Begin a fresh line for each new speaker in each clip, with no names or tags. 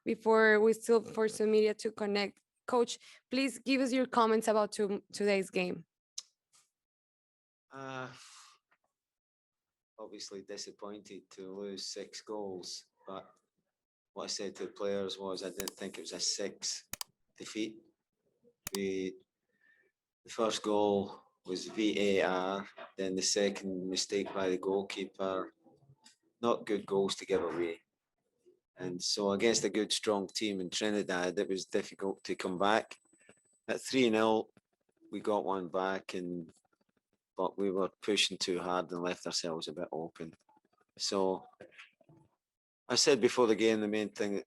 before we still for some media to connect. Coach, please give us your comments about today's game.
Obviously disappointed to lose 6 goals, but what I said to the players was I didn't think it was a 6 defeat. The first goal was VAR, then the second mistake by the goalkeeper. Not good goals to give away. And so against a good, strong team in Trinidad, it was difficult to come back. At 3-0, we got one back, but we were pushing too hard and left ourselves a bit open. So I said before the game, the main thing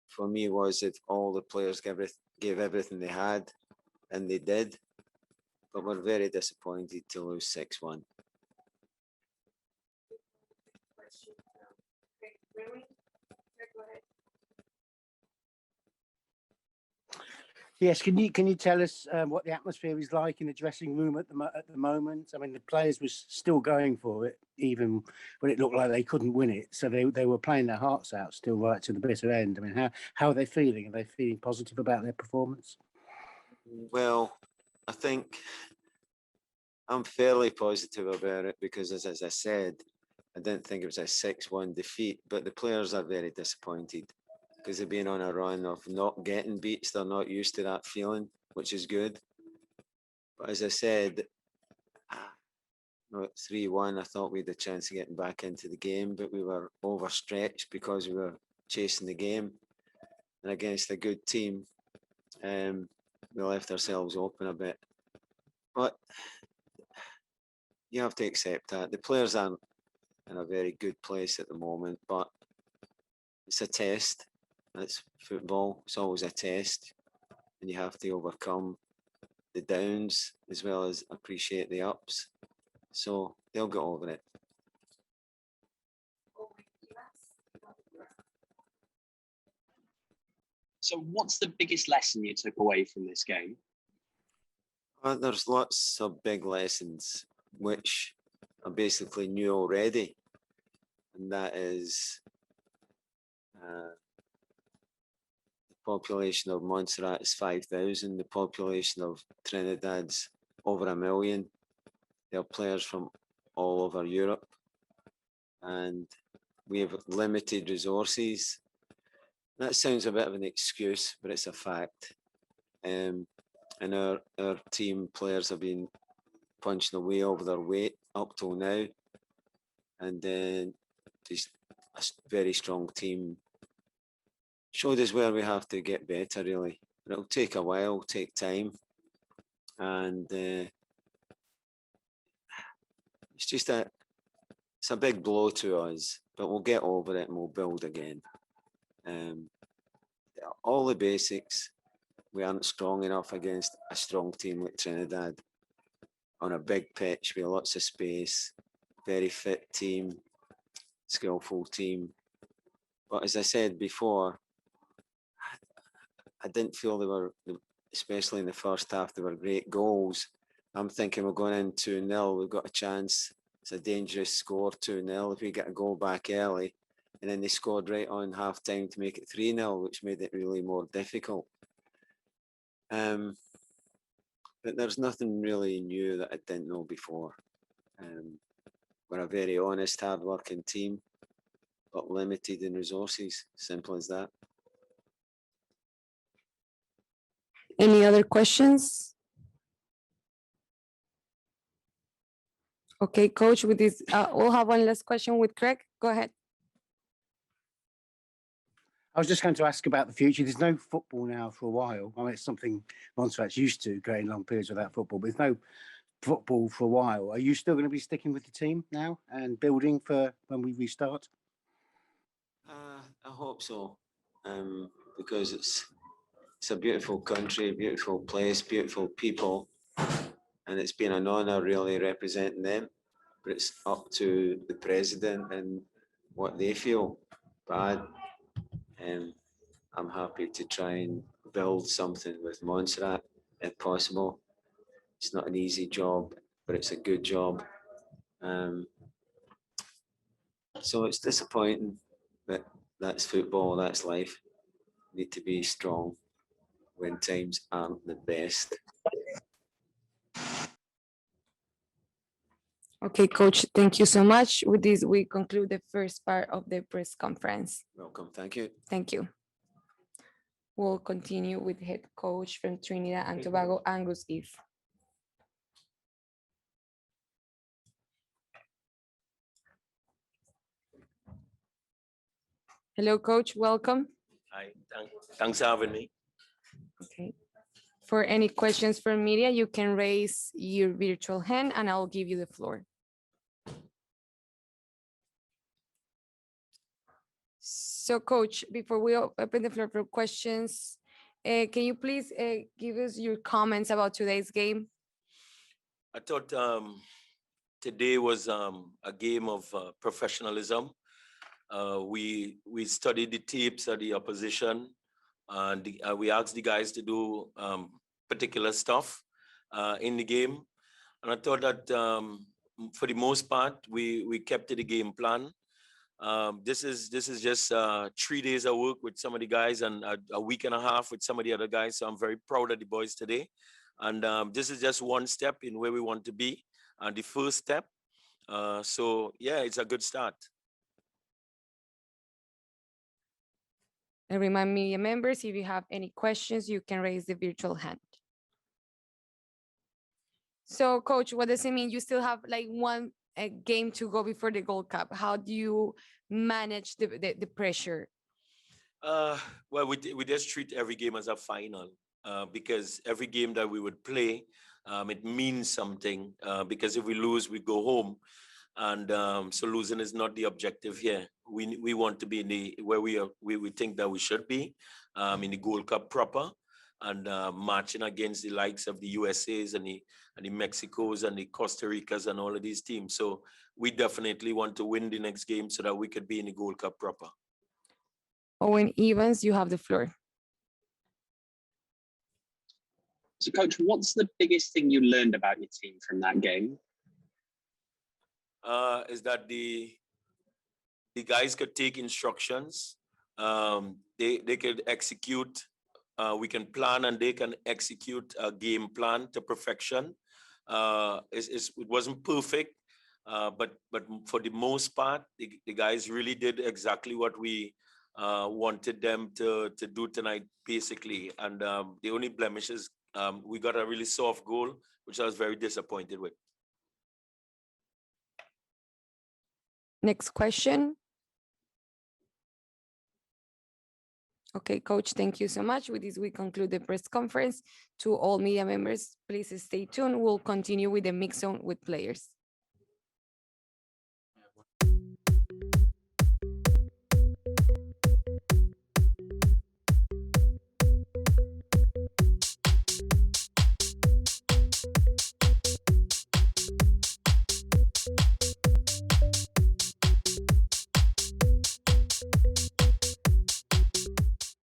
for me was that all the players gave everything they had, and they did. But we're very disappointed to lose 6-1.
Yes, can you tell us what the atmosphere is like in the dressing room at the moment? I mean, the players were still going for it, even when it looked like they couldn't win it. So they were playing their hearts out still right to the bitter end. I mean, how are they feeling? Are they feeling positive about their performance?
Well, I think I'm fairly positive about it because, as I said, I didn't think it was a 6-1 defeat, but the players are very disappointed because they've been on a run of not getting beats. They're not used to that feeling, which is good. But as I said, at 3-1, I thought we had a chance of getting back into the game, but we were overstretched because we were chasing the game. And against a good team, we left ourselves open a bit. But you have to accept that. The players aren't in a very good place at the moment, but it's a test. It's football. It's always a test, and you have to overcome the downs as well as appreciate the ups. So they'll get over it.
So what's the biggest lesson you took away from this game?
Well, there's lots of big lessons which I basically knew already, and that is the population of Montserrat is 5,000. The population of Trinidad's over 1 million. There are players from all over Europe, and we have limited resources. That sounds a bit of an excuse, but it's a fact. And our team players have been punching away over their weight up till now, and then just a very strong team showed us where we have to get better, really. But it'll take a while, take time, and it's a big blow to us, but we'll get over it and we'll build again. All the basics, we aren't strong enough against a strong team like Trinidad on a big pitch with lots of space, very fit team, skillful team. But as I said before, I didn't feel they were, especially in the first half, they were great goals. I'm thinking we're going in 2-0, we've got a chance. It's a dangerous score, 2-0. If we get a goal back early, and then they scored right on half time to make it 3-0, which made it really more difficult. But there's nothing really new that I didn't know before. We're a very honest, hard-working team, but limited in resources. Simple as that.
Any other questions? Okay, Coach, with this, we'll have one last question with Craig. Go ahead.
I was just going to ask about the future. There's no football now for a while. I mean, it's something Montserrat's used to, going long periods without football, but there's no football for a while. Are you still going to be sticking with the team now and building for when we restart?
I hope so, because it's a beautiful country, beautiful place, beautiful people, and it's been an honour really representing them. But it's up to the president and what they feel. But I'm happy to try and build something with Montserrat if possible. It's not an easy job, but it's a good job. So it's disappointing, but that's football, that's life. Need to be strong when times aren't the best.
Okay, coach, thank you so much. With this, we conclude the first part of the press conference.
Welcome, thank you.
Thank you. We'll continue with head coach from Trinidad and Tobago, Angus Eve. Hello, coach, welcome.
Hi, thanks for having me.
Okay. For any questions from media, you can raise your virtual hand and I'll give you the floor. So coach, before we open the floor for questions, can you please give us your comments about today's game?
I thought today was a game of professionalism. We studied the tapes of the opposition, and we asked the guys to do particular stuff in the game. And I thought that for the most part, we kept to the game plan. This is just 3 days of work with some of the guys and a week and a half with some of the other guys. So I'm very proud of the boys today. And this is just one step in where we want to be, and the first step. So yeah, it's a good start.
And remind media members, if you have any questions, you can raise the virtual hand. So coach, what does it mean? You still have like one game to go before the Gold Cup. How do you manage the pressure?
Well, we just treat every game as a final because every game that we would play, it means something because if we lose, we go home. And so losing is not the objective here. We want to be in the where we think that we should be in the Gold Cup proper and matching against the likes of the USAs and the Mexicos and the Costa Ricas and all of these teams. So we definitely want to win the next game so that we could be in the Gold Cup proper.
Owen Evans, you have the floor.
So coach, what's the biggest thing you learned about your team from that game?
Is that the guys could take instructions, they could execute, we can plan and they can execute a game plan to perfection. It wasn't perfect, but for the most part, the guys really did exactly what we wanted them to do tonight, basically. And the only blemish is we got a really soft goal, which I was very disappointed with.
Next question. Okay, coach, thank you so much. With this, we conclude the press conference. To all media members, please stay tuned. We'll continue with the mix zone with players.